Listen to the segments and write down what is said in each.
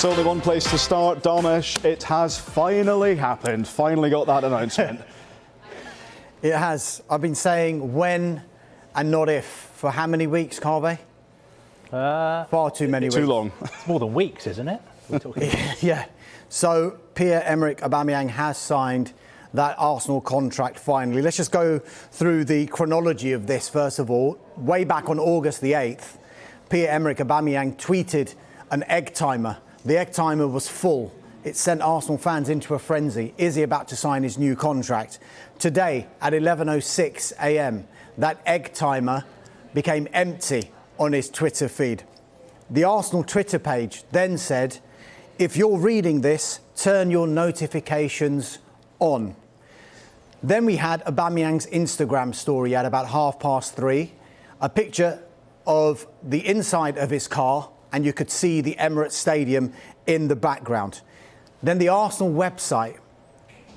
There's only one place to start, Dharmesh. It has finally happened. Finally got that announcement. It has. I've been saying when and not if for how many weeks, Kaveh? Far too many weeks. Too long. It's more than weeks, isn't it? We're talking. Yeah. So Pierre-Emerick Aubameyang has signed that Arsenal contract finally. Let's just go through the chronology of this first of all. Way back on August the 8th, Pierre-Emerick Aubameyang tweeted an egg timer. The egg timer was full. It sent Arsenal fans into a frenzy. Is he about to sign his new contract? Today at 11:06 a.m, that egg timer became empty on his Twitter feed. The Arsenal Twitter page then said, if you're reading this, turn your notifications on. Then we had Aubameyang's Instagram story at about 3:30, a picture of the inside of his car, and you could see the Emirates Stadium in the background. Then the Arsenal website,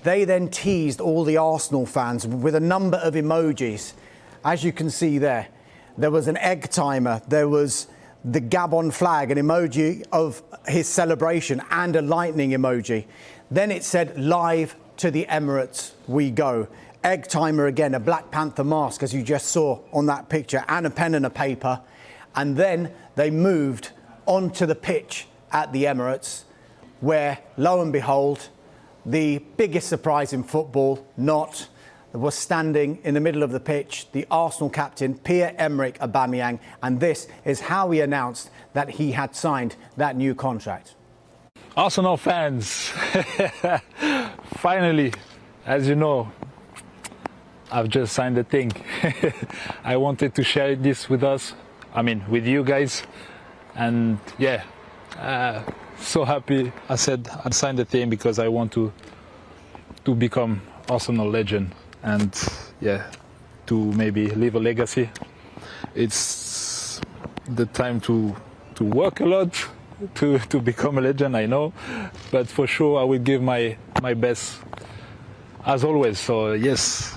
they then teased all the Arsenal fans with a number of emojis. As you can see there, there was an egg timer, there was the Gabon flag, an emoji of his celebration, and a lightning emoji. Then it said, live to the Emirates we go. Egg timer again, a Black Panther mask, as you just saw on that picture, and a pen and a paper. And then they moved onto the pitch at the Emirates, where, lo and behold, the biggest surprise in football, was standing in the middle of the pitch, the Arsenal captain, Pierre-Emerick Aubameyang, and this is how he announced that he had signed that new contract. Arsenal fans, finally, as you know, I've just signed the thing. I wanted to share this with with you guys, and yeah, so happy. I said I'd sign the thing because I want to become Arsenal legend, and yeah, to maybe leave a legacy. It's the time to work a lot to become a legend, I know, but for sure I will give my best as always. So yes,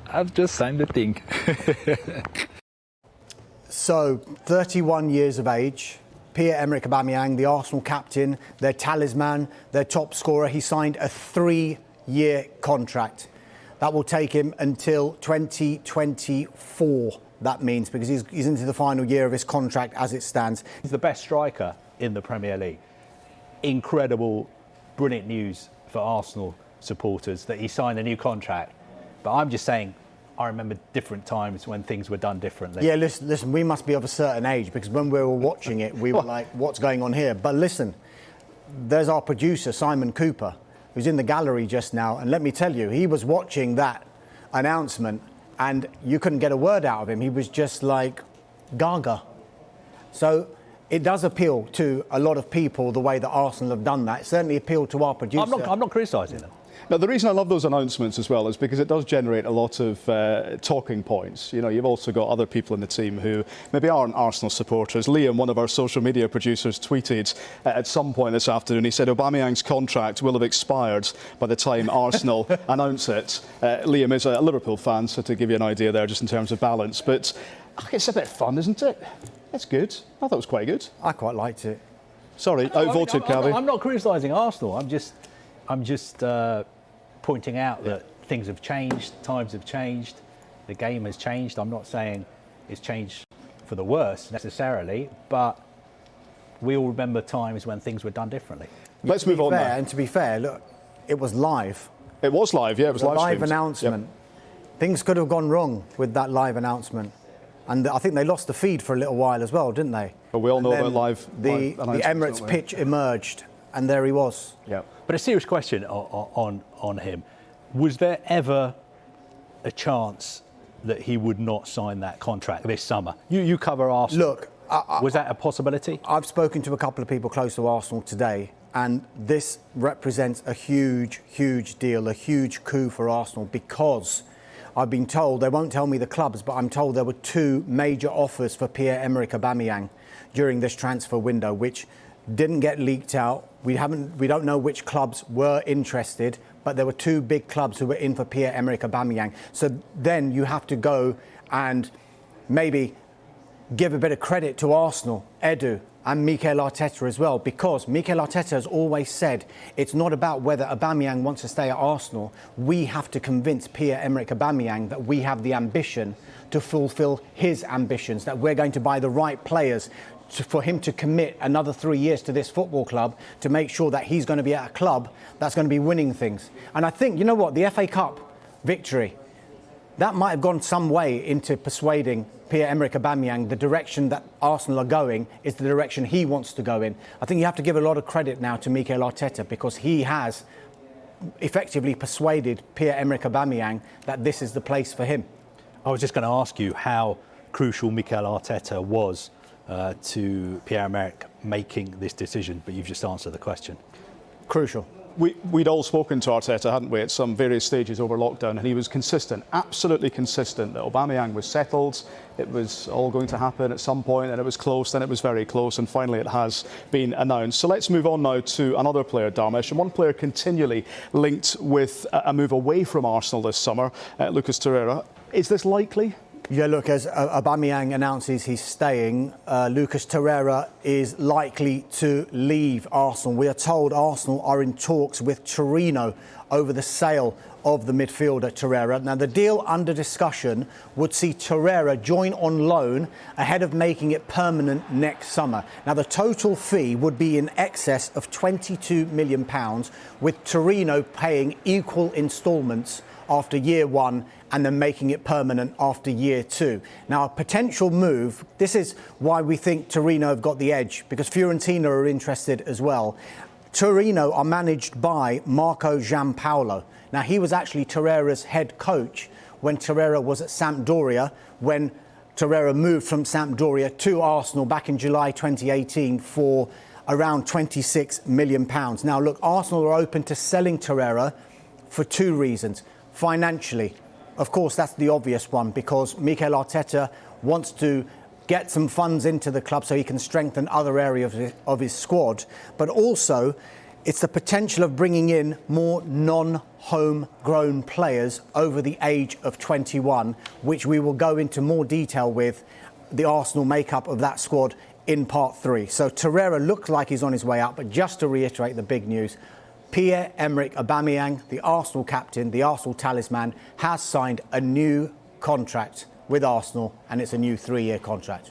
I've just signed the thing. So 31 years of age, Pierre-Emerick Aubameyang, the Arsenal captain, their talisman, their top scorer. He signed a 3-year contract. That will take him until 2024, that means, because he's into the final year of his contract as it stands. He's the best striker in the Premier League. Incredible, brilliant news for Arsenal supporters that he signed a new contract. But I'm just saying, I remember different times when things were done differently. Yeah, listen, we must be of a certain age, because when we were watching it, we were like, what's going on here? But listen, there's our producer, Simon Cooper, who's in the gallery just now. And let me tell you, he was watching that announcement and you couldn't get a word out of him. He was just like gaga. So it does appeal to a lot of people, the way that Arsenal have done that. It certainly appealed to our producer. I'm not criticising them. Now, the reason I love those announcements as well is because it does generate a lot of talking points. You know, you've also got other people in the team who maybe aren't Arsenal supporters. Liam, one of our social media producers, tweeted at some point this afternoon, he said Aubameyang's contract will have expired by the time Arsenal announce it. Liam is a Liverpool fan, so to give you an idea there just in terms of balance. But it's a bit fun, isn't it? It's good. I thought it was quite good. I quite liked it. Sorry, outvoted, Kaveh. I'm not criticising Arsenal. I'm just pointing out that things have changed, times have changed, the game has changed. I'm not saying it's changed for the worse necessarily, but we all remember times when things were done differently. Let's move on now. And to be fair, look, it was live. It was live, yeah, it was live live announcement. Yep. Things could have gone wrong with that live announcement. And I think they lost the feed for a little while as well, didn't they? But we all know about live the Emirates pitch emerged, and there he was. Yeah. But a serious question on him. Was there ever a chance that he would not sign that contract this summer? You cover Arsenal. Look, was that a possibility? I've spoken to a couple of people close to Arsenal today, and this represents a huge, huge deal, a huge coup for Arsenal, because I've been told, they won't tell me the clubs, but I'm told there were 2 major offers for Pierre-Emerick Aubameyang during this transfer window, which didn't get leaked out. We don't know which clubs were interested, but there were 2 big clubs who were in for Pierre-Emerick Aubameyang. So then you have to go and maybe give a bit of credit to Arsenal, Edu, and Mikel Arteta as well, because Mikel Arteta has always said it's not about whether Aubameyang wants to stay at Arsenal. We have to convince Pierre-Emerick Aubameyang that we have the ambition to fulfil his ambitions, that we're going to buy the right players for him to commit another 3 years to this football club, to make sure that he's going to be at a club that's going to be winning things. And I think, you know what, the FA Cup victory, that might have gone some way into persuading Pierre-Emerick Aubameyang the direction that Arsenal are going is the direction he wants to go in. I think you have to give a lot of credit now to Mikel Arteta, because he has effectively persuaded Pierre-Emerick Aubameyang that this is the place for him. I was just going to ask you how crucial Mikel Arteta was to Pierre-Emerick making this decision, but you've just answered the question. Crucial. We'd all spoken to Arteta, hadn't we, at some various stages over lockdown, and he was consistent, absolutely consistent, that Aubameyang was settled, it was all going to happen at some point, and it was close, then it was very close, and finally it has been announced. So let's move on now to another player, Dharmesh, and one player continually linked with a move away from Arsenal this summer, Lucas Torreira. Is this likely? Yeah, look, as Aubameyang announces he's staying, Lucas Torreira is likely to leave Arsenal. We are told Arsenal are in talks with Torino over the sale of the midfielder Torreira. Now, the deal under discussion would see Torreira join on loan ahead of making it permanent next summer. Now, the total fee would be in excess of £22 million, with Torino paying equal instalments after year one and then making it permanent after year two. Now, a potential move, this is why we think Torino have got the edge, because Fiorentina are interested as well. Torino are managed by Marco Giampaolo. Now, he was actually Torreira's head coach when Torreira was at Sampdoria, when Torreira moved from Sampdoria to Arsenal back in July 2018 for around £26 million. Now, look, Arsenal are open to selling Torreira for two reasons. Financially, of course, that's the obvious one, because Mikel Arteta wants to get some funds into the club so he can strengthen other areas of his squad. But also, it's the potential of bringing in more non-homegrown players over the age of 21, which we will go into more detail with the Arsenal makeup of that squad in part 3. So Torreira looks like he's on his way out, but just to reiterate the big news, Pierre-Emerick Aubameyang, the Arsenal captain, the Arsenal talisman, has signed a new contract with Arsenal, and it's a new 3-year contract.